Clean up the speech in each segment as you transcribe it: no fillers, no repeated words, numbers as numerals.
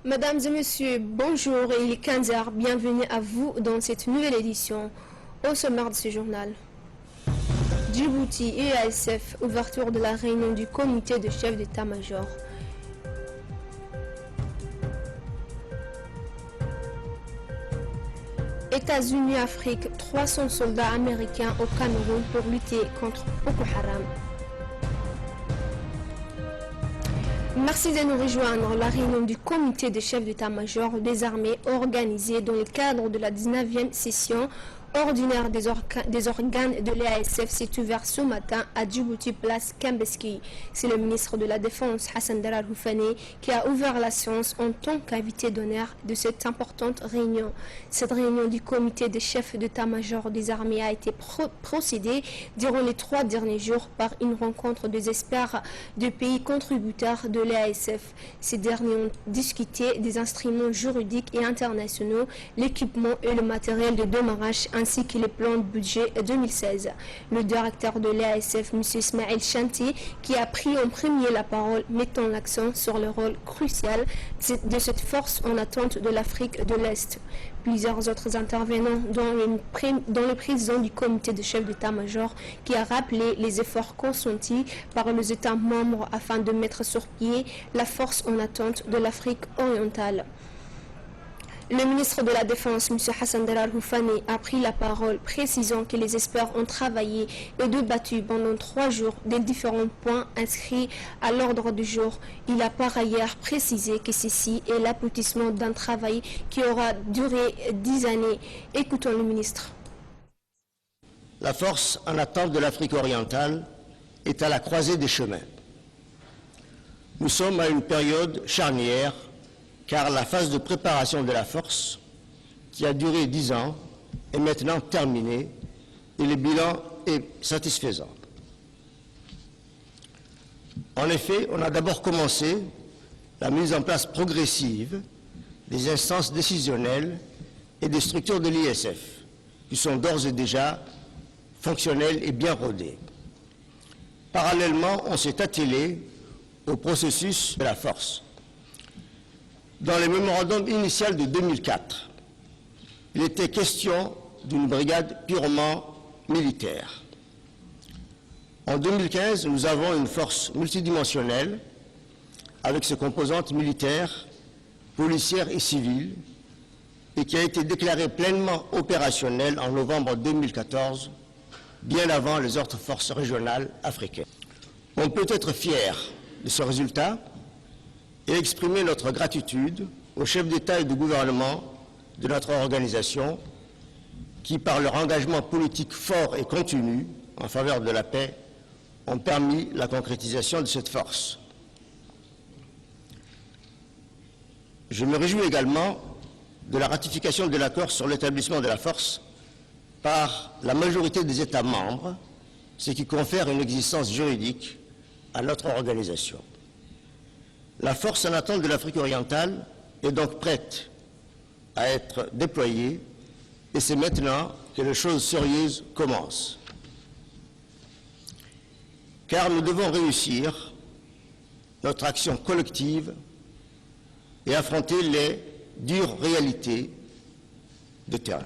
Mesdames et messieurs, bonjour, il est 15h, bienvenue à vous dans cette nouvelle édition. Au sommaire de ce journal. Djibouti et EASF, ouverture de la réunion du comité de chefs d'état-major. États-Unis, Afrique, 300 soldats américains au Cameroun pour lutter contre Boko Haram. Merci de nous rejoindre. La réunion du comité des chefs d'état-major des armées organisée dans le cadre de la 19e session ordinaire des organes de l'EASF s'est ouvert ce matin à Djibouti, place Kambeski. C'est le ministre de la Défense, Hassan Dalal Houfane, qui a ouvert la séance en tant qu'invité d'honneur de cette importante réunion. Cette réunion du comité des chefs d'état-major des armées a été procédée durant les 3 derniers jours par une rencontre des experts de pays contributeurs de l'EASF. Ces derniers ont discuté des instruments juridiques et internationaux, l'équipement et le matériel de démarrage ainsi que le plan de budget 2016. Le directeur de l'EASF, M. Ismaël Chanti, qui a pris en premier la parole, mettant l'accent sur le rôle crucial de cette force en attente de l'Afrique de l'Est. Plusieurs autres intervenants, dont le président du comité de chefs d'état-major, qui a rappelé les efforts consentis par les États membres afin de mettre sur pied la force en attente de l'Afrique orientale. Le ministre de la Défense, M. Hassan Dalal Houfane, a pris la parole, précisant que les experts ont travaillé et débattu pendant 3 jours des différents points inscrits à l'ordre du jour. Il a par ailleurs précisé que ceci est l'aboutissement d'un travail qui aura duré 10 années. Écoutons le ministre. La force en attente de l'Afrique orientale est à la croisée des chemins. Nous sommes à une période charnière car la phase de préparation de la force, qui a duré 10 ans, est maintenant terminée et le bilan est satisfaisant. En effet, on a d'abord commencé la mise en place progressive des instances décisionnelles et des structures de l'ISF, qui sont d'ores et déjà fonctionnelles et bien rodées. Parallèlement, on s'est attelé au processus de la force. Dans le mémorandum initial de 2004, il était question d'une brigade purement militaire. En 2015, nous avons une force multidimensionnelle avec ses composantes militaires, policières et civiles et qui a été déclarée pleinement opérationnelle en novembre 2014, bien avant les autres forces régionales africaines. On peut être fier de ce résultat et exprimer notre gratitude aux chefs d'État et de gouvernement de notre organisation qui, par leur engagement politique fort et continu en faveur de la paix, ont permis la concrétisation de cette force. Je me réjouis également de la ratification de l'accord sur l'établissement de la force par la majorité des États membres, ce qui confère une existence juridique à notre organisation. La force en attente de l'Afrique orientale est donc prête à être déployée et c'est maintenant que les choses sérieuses commencent. Car nous devons réussir notre action collective et affronter les dures réalités de terrain.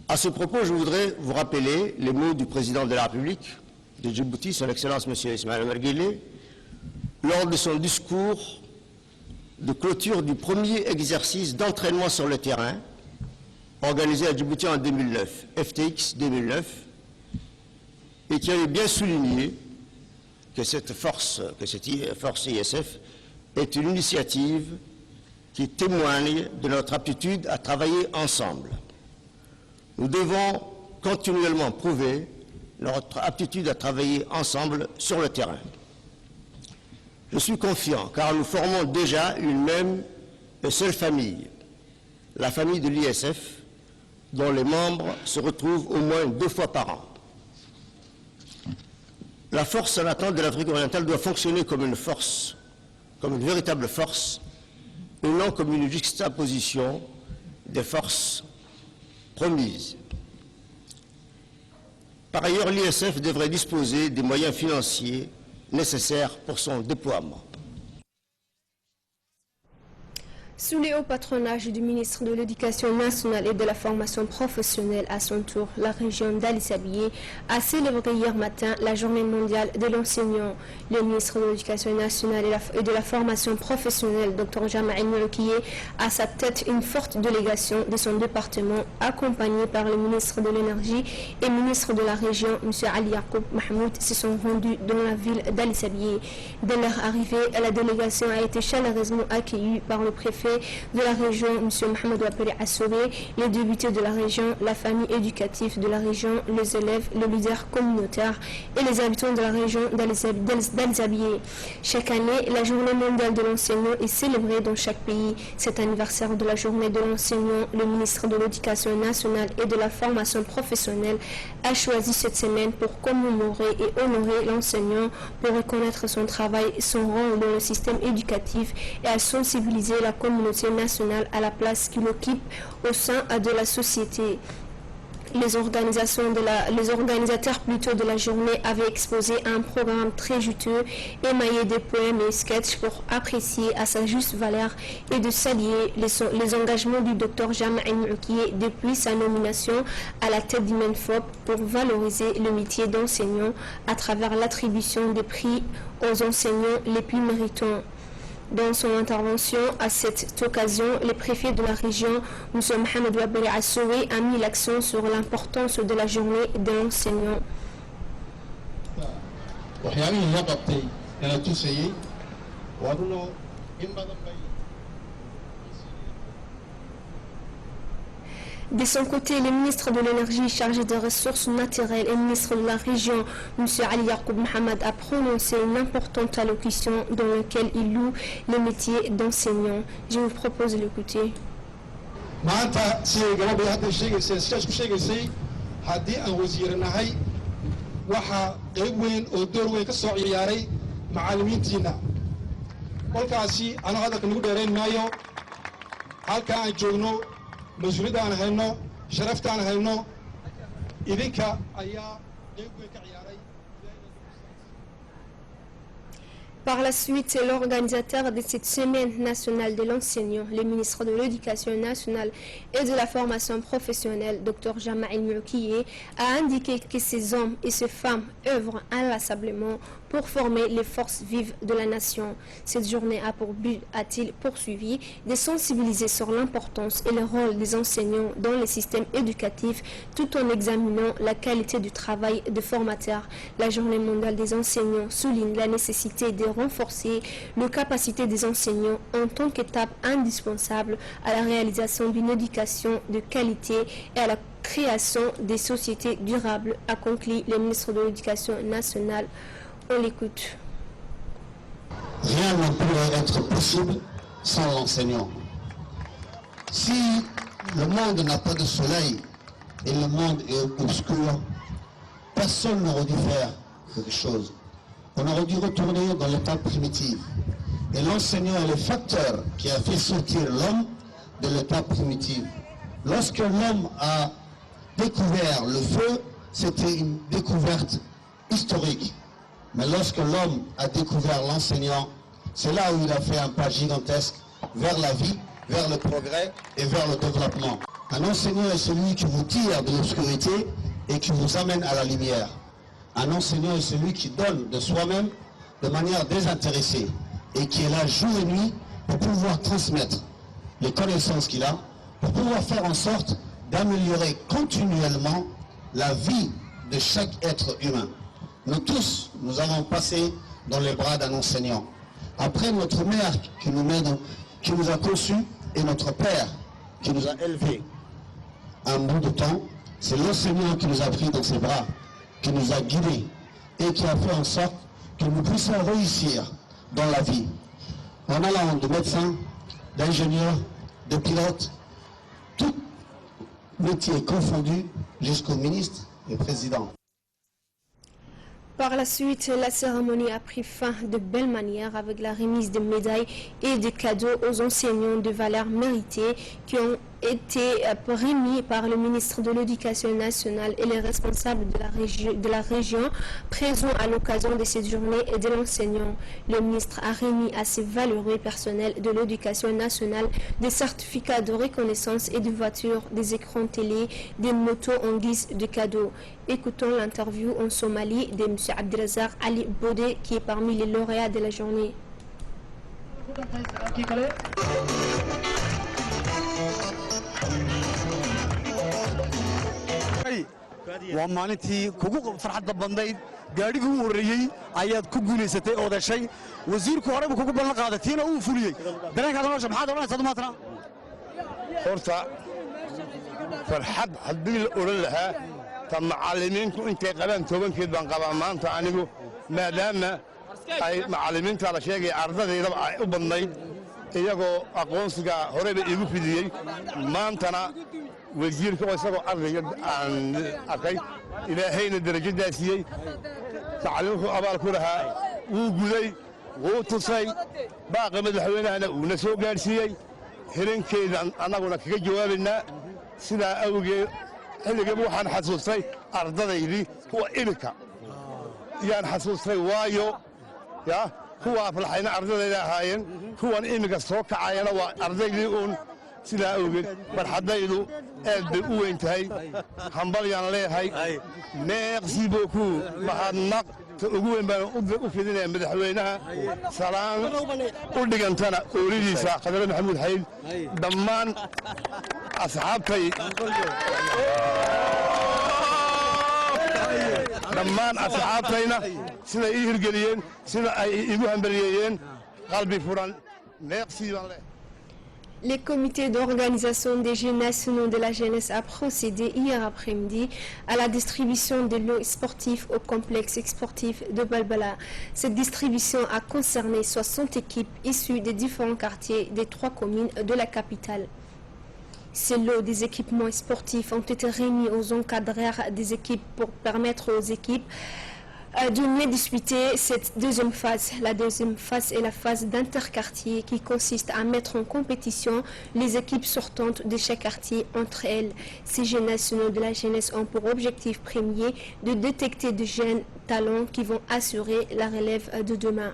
À ce propos, je voudrais vous rappeler les mots du président de la République de Djibouti, son Excellence M. Ismaël Omar Guelleh, lors de son discours de clôture du premier exercice d'entraînement sur le terrain organisé à Djibouti en 2009, FTX 2009, et qui avait bien souligné que cette force ISF est une initiative qui témoigne de notre aptitude à travailler ensemble. Nous devons continuellement prouver notre aptitude à travailler ensemble sur le terrain. Je suis confiant car nous formons déjà une même et seule famille, la famille de l'ISF, dont les membres se retrouvent au moins 2 fois par an. La force en attente de l'Afrique orientale doit fonctionner comme une force, comme une véritable force, et non comme une juxtaposition des forces promises. Par ailleurs, l'ISF devrait disposer des moyens financiers nécessaires pour son déploiement. Sous le haut patronage du ministre de l'Éducation nationale et de la formation professionnelle, à son tour, la région d'Ali-Sabié a célébré hier matin la journée mondiale de l'enseignant. Le ministre de l'Éducation nationale et de la formation professionnelle, Dr Jama' El-Moukiye, a à sa tête une forte délégation de son département, accompagnée par le ministre de l'Énergie et ministre de la région, M. Ali Yacoub Mahmoud, se sont rendus dans la ville d'Ali-Sabié. Dès leur arrivée, la délégation a été chaleureusement accueillie par le préfet de la région, M. Mohamed Waperi Assouré, les députés de la région, la famille éducative de la région, les élèves, les leaders communautaires et les habitants de la région d'Al-Zabié. Chaque année, la journée mondiale de l'enseignant est célébrée dans chaque pays. Cet anniversaire de la journée de l'enseignant, le ministre de l'Éducation nationale et de la formation professionnelle a choisi cette semaine pour commémorer et honorer l'enseignant, pour reconnaître son travail et son rôle dans le système éducatif et à sensibiliser la communauté nationale à la place qu'il occupe au sein de la société. Les organisateurs de la journée avaient exposé un programme très juteux, émaillé de poèmes et sketchs pour apprécier à sa juste valeur et de saluer les engagements du Dr Jama' El-Moukiye depuis sa nomination à la tête du MENFOP pour valoriser le métier d'enseignant à travers l'attribution des prix aux enseignants les plus méritants. Dans son intervention à cette occasion, le préfet de la région, M. Mohamed Waperi Assouré, a mis l'accent sur l'importance de la journée de l'enseignant. De son côté, le ministre de l'Énergie chargé des ressources naturelles et ministre de la région, M. Ali Yacoub Mohamed, a prononcé une importante allocution dans laquelle il loue le métier d'enseignant. Je vous propose de l'écouter. مسؤوليتنا هينو شرفتنا هينو إذنك أيا يقول كعياري. Par la suite, l'organisateur de cette semaine nationale de l'enseignant, le ministre de l'Éducation nationale et de la formation professionnelle, Dr Jama' El-Moukiye, a indiqué que ces hommes et ces femmes œuvrent inlassablement pour former les forces vives de la nation. Cette journée a pour but, a-t-il poursuivi, de sensibiliser sur l'importance et le rôle des enseignants dans le système éducatif, tout en examinant la qualité du travail des formateurs. La journée mondiale des enseignants souligne la nécessité de renforcer les capacités des enseignants en tant qu'étape indispensable à la réalisation d'une éducation de qualité et à la création des sociétés durables, a conclu le ministre de l'Éducation nationale. On l'écoute. Rien ne pourrait être possible sans l'enseignant. Si le monde n'a pas de soleil et le monde est obscur, personne n'aurait dû faire quelque chose. On aurait dû retourner dans l'état primitif. Et l'enseignant est le facteur qui a fait sortir l'homme de l'état primitif. Lorsque l'homme a découvert le feu, c'était une découverte historique. Mais lorsque l'homme a découvert l'enseignant, c'est là où il a fait un pas gigantesque vers la vie, vers le progrès et vers le développement. Un enseignant est celui qui vous tire de l'obscurité et qui vous amène à la lumière. Un enseignant est celui qui donne de soi-même de manière désintéressée et qui est là jour et nuit pour pouvoir transmettre les connaissances qu'il a, pour pouvoir faire en sorte d'améliorer continuellement la vie de chaque être humain. Nous tous, nous avons passé dans les bras d'un enseignant. Après notre mère qui nous a conçus et notre père qui nous a élevés un bout de temps, c'est l'enseignant qui nous a pris dans ses bras, qui nous a guidés et qui a fait en sorte que nous puissions réussir dans la vie. En allant de médecin, d'ingénieur, de pilote, tout métier confondu jusqu'au ministre et président. Par la suite, la cérémonie a pris fin de belle manière avec la remise de médailles et des cadeaux aux enseignants de valeur méritée qui ont été remis par le ministre de l'Éducation nationale et les responsables de la région présents à l'occasion de cette journée et de l'enseignant. Le ministre a remis à ses valeureux personnels de l'Éducation nationale des certificats de reconnaissance et de voitures, des écrans télé, des motos en guise de cadeau. Écoutons l'interview en Somalie de M. Abdelazar Ali Bodé qui est parmi les lauréats de la journée. waa maalintii kugu farxadda badnayd gaadhigii u horreeyey ayaad ku guulaysatay oo dhashay wasiirku horeba kugu ballan qaadatiina uu fuliyey dareenkaada nolosha maxaad odhanaysaa maantana horta farxad haddii la odhan lahaa ta macallimiinku intay qabaan tobankeed baan qabaa maanta anigu maadaama ay macallimiinta la sheegay ardadeydaba ay u badnayd iyagoo aqoonsiga horeba iigu fidiyey maantana wasiirka oo isagoo ardayga aan arkay ilaahayna darajadaa siiyey tacliimku abaal ku lahaa wuu guday wuu tusay baaqa madaxweynahana uuna soo gaadhsiiyey hirankeedan annaguna kaga jawaabaynaa sidaa awgeed xilligaba waxaan xasuustay ardadaydii kuwa iminka yaan xasuustay waayo ya kuwa aflaxayna ardadayda ahaayeen kuwan iminka soo kacayana waa ardaydii uun sidaa awgeed farxaddaydu aad bay u weyn tahay hambalyaan leeyahay meeqsi bookuu mahadnaq ta ugu weyn baan u fidinaya madaxweynaha salaan u dhigantana oolidiisa khadre maxamuud xayd dhammaan asxaabtay dhammaan asxaabtayna siday ii hirgeliyeen sida ay igu hambaliyeeyeen qalbi furan meeqsii baan leeyahay. Les comités d'organisation des Jeux nationaux de la jeunesse a procédé hier après-midi à la distribution de lots sportifs au complexe sportif de Balbala. Cette distribution a concerné 60 équipes issues des différents quartiers des 3 communes de la capitale. Ces lots des équipements sportifs ont été remis aux encadreurs des équipes pour permettre aux équipes de mieux disputer cette deuxième phase. La deuxième phase est la phase d'interquartier qui consiste à mettre en compétition les équipes sortantes de chaque quartier entre elles. Ces Jeux nationaux de la jeunesse ont pour objectif premier de détecter de jeunes talents qui vont assurer la relève de demain.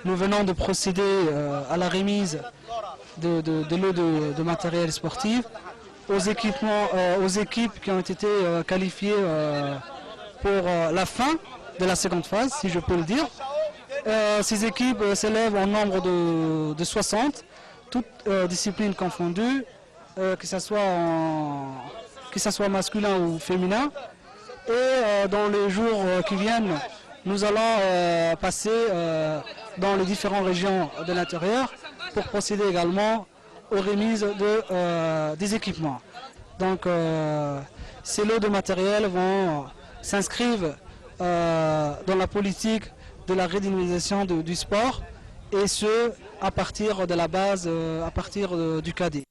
Nous venons de procéder à la remise de lots de matériel sportif aux équipes qui ont été qualifiées pour la fin de la seconde phase, si je peux le dire. Ces équipes s'élèvent en nombre de 60, toutes disciplines confondues, que ce soit masculin ou féminin. Et dans les jours qui viennent, nous allons passer dans les différentes régions de l'intérieur pour procéder également aux remises des équipements. Donc ces lots de matériel vont s'inscrire dans la politique de la redynamisation du sport, et ce à partir de la base, à partir du cadet.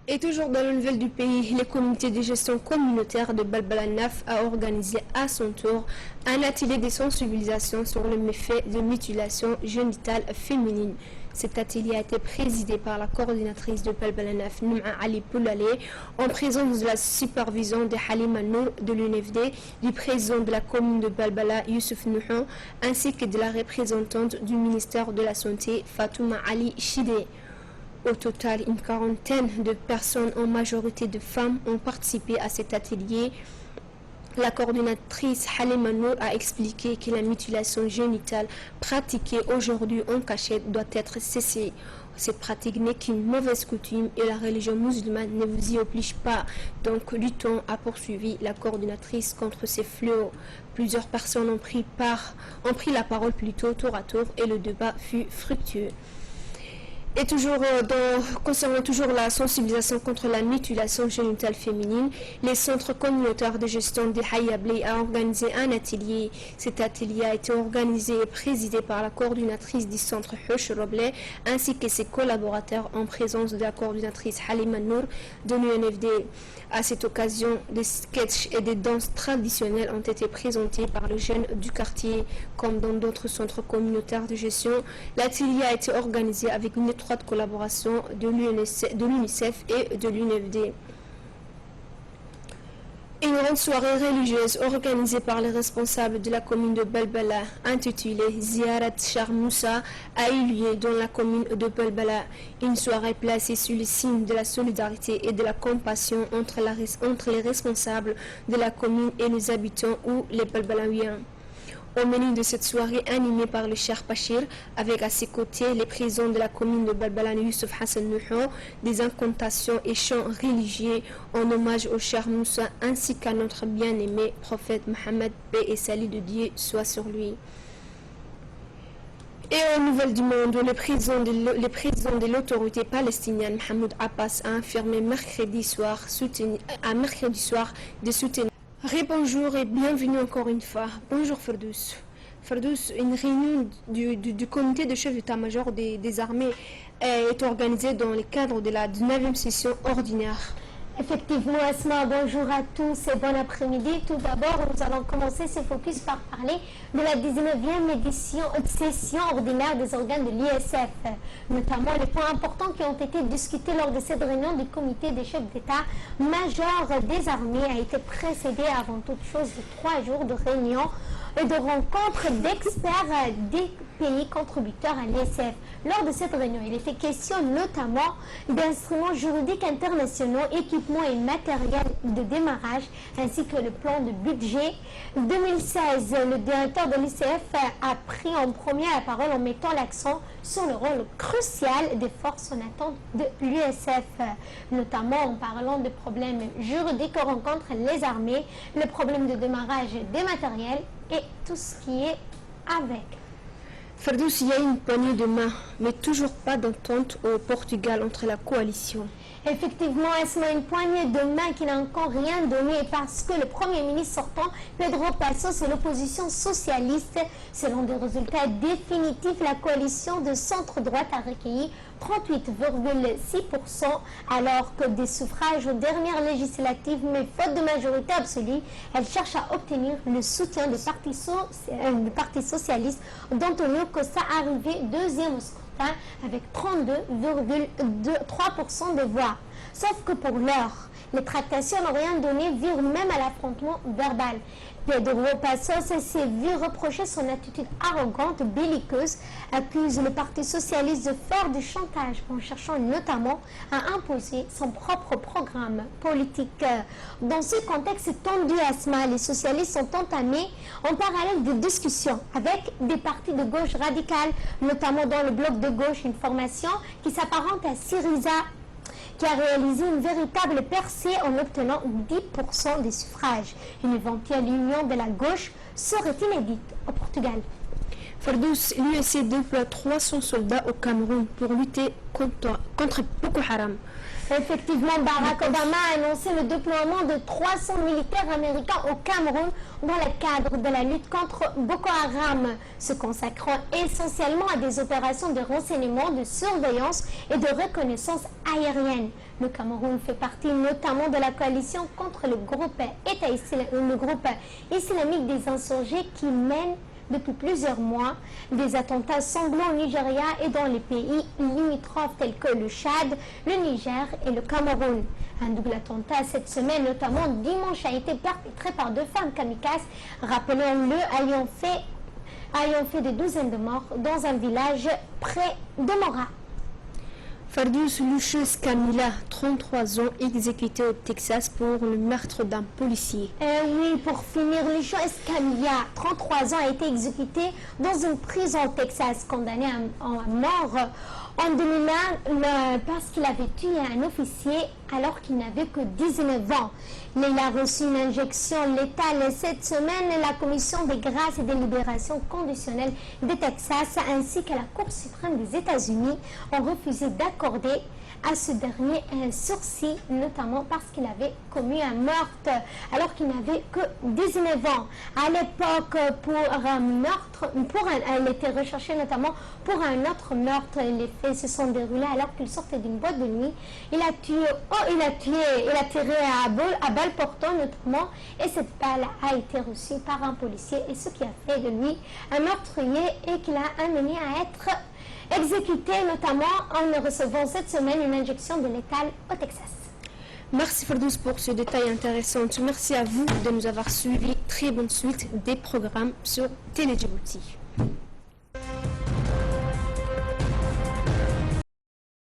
Et toujours dans le nouvelle du pays, le comité de gestion communautaire de Balbala Naf a organisé à son tour un atelier de sensibilisation sur le méfait de mutilation génitale féminine. Cet atelier a été présidé par la coordinatrice de Balbala Naf, Nouma Ali Poulale, en présence de la supervision de Halima Nour de l'UNFD, du président de la commune de Balbala, Youssouf Nouhon, ainsi que de la représentante du ministère de la Santé, Fatouma Ali Chidé. Au total, une quarantaine de personnes, en majorité de femmes, ont participé à cet atelier. La coordinatrice Halima Nour a expliqué que la mutilation génitale pratiquée aujourd'hui en cachette doit être cessée. Cette pratique n'est qu'une mauvaise coutume et la religion musulmane ne vous y oblige pas. Donc luttons, a poursuivi la coordinatrice contre ces fléaux. Plusieurs personnes ont pris la parole plutôt tour à tour et le débat fut fructueux. Et concernant toujours la sensibilisation contre la mutilation génitale féminine, les centres communautaires de gestion des Hayabli a organisé un atelier. Cet atelier a été organisé et présidé par la coordinatrice du centre Hush Roblé ainsi que ses collaborateurs en présence de la coordinatrice Halima Nour de l'UNFD. À cette occasion, des sketchs et des danses traditionnelles ont été présentés par les jeunes du quartier. Comme dans d'autres centres communautaires de gestion, l'atelier a été organisé avec une étroite collaboration de l'UNICEF et de l'UNFD. Une grande soirée religieuse organisée par les responsables de la commune de Belbala, intitulée Ziarat Charmoussa, a eu lieu dans la commune de Belbala. Une soirée placée sous le signe de la solidarité et de la compassion entre les responsables de la commune et les habitants ou les Belbalawiens. Au menu de cette soirée animée par le Cheikh Bachir, avec à ses côtés les présidents de la commune de Belbala, Youssouf Hassan Nuho, des incantations et chants religieux en hommage au Cheikh Moussa ainsi qu'à notre bien-aimé prophète Mohammed, paix et salut de Dieu soit sur lui. Et aux nouvelles du monde, le président de l'autorité palestinienne, Mahmoud Abbas, a affirmé mercredi soir de soutenir. Bonjour et bienvenue encore une fois. Bonjour Ferdous. Ferdous, une réunion du comité de chef d'état-major des armées est organisée dans le cadre de la 19e session ordinaire. Effectivement, Asma, bonjour à tous et bon après-midi. Tout d'abord, nous allons commencer ce focus par parler de la 19e session ordinaire des organes de l'ISF, notamment les points importants qui ont été discutés lors de cette réunion du comité des chefs d'état-major des armées a été précédé avant toute chose de 3 jours de réunions et de rencontres d'experts des pays contributeurs à l'ISF. Lors de cette réunion, il était question notamment d'instruments juridiques internationaux, équipements et matériel de démarrage, ainsi que le plan de budget 2016. Le directeur de l'ICF a pris en premier la parole en mettant l'accent sur le rôle crucial des forces en attente de l'USF, notamment en parlant de problèmes juridiques que rencontrent les armées, le problème de démarrage des matériels et tout ce qui est avec. Ferdous, il y a une poignée de main, mais toujours pas d'entente au Portugal entre la coalition. Effectivement, Esma, une poignée de main qui n'a encore rien donné parce que le Premier ministre sortant, Pedro Passos, et l'opposition socialiste, selon des résultats définitifs, la coalition de centre-droite a recueilli 38,6%, alors que des suffrages aux dernières législatives, mais faute de majorité absolue, elle cherche à obtenir le soutien du Parti socialiste d'Antonio Costa, arrivé deuxième au scrutin avec 32,3% des voix. Sauf que pour l'heure, les tractations n'ont rien donné, virent même à l'affrontement verbal. Pedro Passos s'est vu reprocher son attitude arrogante, belliqueuse, accuse le Parti socialiste de faire du chantage en cherchant notamment à imposer son propre programme politique. Dans ce contexte tendu, Asma, les socialistes ont entamé en parallèle des discussions avec des partis de gauche radicale, notamment dans le bloc de gauche, une formation qui s'apparente à Syriza, qui a réalisé une véritable percée en obtenant 10% des suffrages. Une éventuelle union de la gauche serait inédite au Portugal. Ferdous, l'USC déploie 300 soldats au Cameroun pour lutter contre Boko Haram. Effectivement, Barack Obama a annoncé le déploiement de 300 militaires américains au Cameroun dans le cadre de la lutte contre Boko Haram, se consacrant essentiellement à des opérations de renseignement, de surveillance et de reconnaissance aérienne. Le Cameroun fait partie notamment de la coalition contre le groupe islamique des insurgés qui mène depuis plusieurs mois des attentats sanglants au Nigeria et dans les pays limitrophes tels que le Tchad, le Niger et le Cameroun. Un double attentat cette semaine, notamment dimanche, a été perpétré par 2 femmes kamikazes, rappelons-le, ayant fait des douzaines de morts dans un village près de Mora. Ferdous Lucius Camila, 33 ans, exécuté au Texas pour le meurtre d'un policier. Oui, pour finir, Lucius Camila, 33 ans, a été exécuté dans une prison au Texas, condamné à mort En 2001, parce qu'il avait tué un officier alors qu'il n'avait que 19 ans. Il a reçu une injection létale cette semaine. La Commission des grâces et des libérations conditionnelles de Texas ainsi que la Cour suprême des États-Unis ont refusé d'accorder à ce dernier un sursis, notamment parce qu'il avait commis un meurtre alors qu'il n'avait que 19 ans. À l'époque, pour un meurtre, elle était recherchée notamment pour un autre meurtre. Les faits se sont déroulés alors qu'il sortait d'une boîte de nuit. Il a tiré à balle portant notamment, et cette balle a été reçue par un policier, et ce qui a fait de lui un meurtrier et qui l'a amené à être exécuté, notamment en recevant cette semaine une injection de létale au Texas. Merci Firdouz pour ce détail intéressant. Merci à vous de nous avoir suivis. Très bonne suite des programmes sur Télé Djibouti.